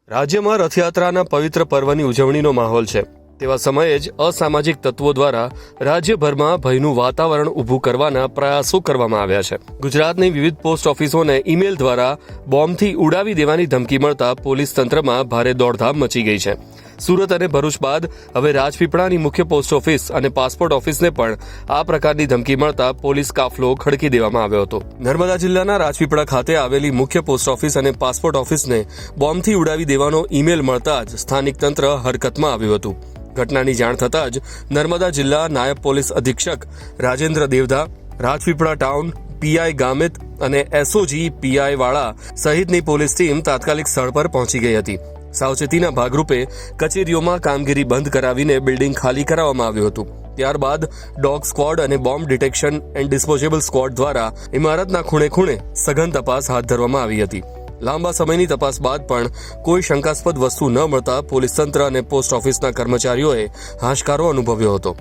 રાજ્યમાં રથયાત્રાના પવિત્ર પર્વની ઉજવણીનો માહોલ છે. તેવા સમયે જ અસામાજિક તત્વો દ્વારા રાજ્યભરમાં ભયનું વાતાવરણ ઊભું કરવાના પ્રયાસો કરવામાં આવ્યા છે. ગુજરાતની વિવિધ પોસ્ટ ઓફિસોને ઈમેલ દ્વારા બોમ્બથી ઉડાવી દેવાની ધમકી મળતા પોલીસ તંત્રમાં ભારે દોડધામ મચી ગઈ છે. સુરત અને ભરૂચ બાદ હવે રાજપીપળાની મુખ્ય પોસ્ટ ઓફિસ અને પાસપોર્ટ ઓફિસને પણ આ પ્રકારની ધમકી મળતા પોલીસ કાફલો ખડકી દેવામાં આવ્યો હતો. નર્મદા જિલ્લાના રાજપીપળા ખાતે આવેલી મુખ્ય પોસ્ટ ઓફિસ અને પાસપોર્ટ ઓફિસને બોમ્બથી ઉડાવી દેવાનો ઈમેલ મળતા જ સ્થાનિક તંત્ર હરકતમાં આવ્યું હતું. ઘટનાની જાણ થતાં જ નર્મદા જિલ્લા નાયબ પોલીસ અધિક્ષક રાજેન્દ્ર દેવધા, રાજપીપળા ટાઉન પીઆઈ ગામિત અને એસઓજી પીઆઈ વાળા સહિતની પોલીસ ટીમ તાત્કાલિક સ્થળ પર પહોંચી ગઈ હતી. સાવચેતીના ભાગરૂપે કચેરીઓમાં કામગીરી બંધ કરાવીને બિલ્ડિંગ ખાલી કરાવવામાં આવ્યું હતું. ત્યારબાદ ડોગ સ્ક્વોડ અને bomb detection and disposable squad દ્વારા ઇમારતના ખૂણે ખૂણે સઘન તપાસ હાથ ધરવામાં આવી હતી. લાંબા સમયની તપાસ બાદ પણ કોઈ શંકાસ્પદ વસ્તુ ન મળતા પોલીસ તંત્ર અને પોસ્ટ ઓફિસના કર્મચારીઓએ હાશકારો અનુભવ્યો હતો.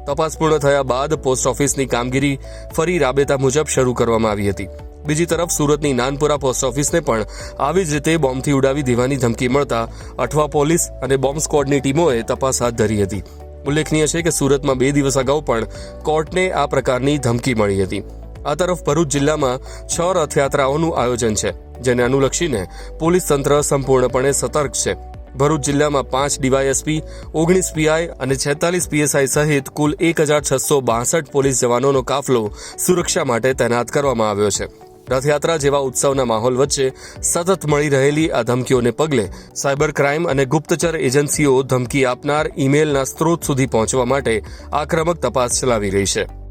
તપાસ પૂર્ણ થયા બાદ પોસ્ટ ઓફિસની કામગીરી ફરી રાબેતા મુજબ શરૂ કરવામાં આવી હતી. બીજી તરફ સુરતની નાનપુરા પોસ્ટ ઓફિસને પણ આવી જ રીતે બોમ્બથી ઉડાવી દેવાની ધમકી મળતા અઠવા પોલીસ અને બોમ્બ સ્ક્વોડની ટીમોએ તપાસ હાથ ધરી હતી. ઉલ્લેખનીય છે કે સુરતમાં 2 દિવસ અગાઉ પણ કોર્ટને આ પ્રકારની ધમકી મળી હતી. આ તરફ ભરૂચ જિલ્લામાં 6 રથયાત્રાઓનું આયોજન છે, જેને અનુલક્ષીને પોલીસ તંત્ર સંપૂર્ણપણે સતર્ક છે. ભરૂચ જિલ્લામાં 5 ડીવાયએસપી, 19 પીઆઈ અને 46 પીએસઆઈ સહિત કુલ 1662 પોલીસ જવાનોનો કાફલો સુરક્ષા માટે તૈનાત કરવામાં આવ્યો છે. રથયાત્રા જેવા ઉત્સવના માહોલ વચ્ચે સતત મળી રહેલી આ ધમકીઓને પગલે સાયબર ક્રાઇમ અને ગુપ્તચર એજન્સીઓ ધમકી આપનાર ઈમેલના સ્ત્રોત સુધી પહોંચવા માટે આક્રમક તપાસ ચલાવી રહી છે.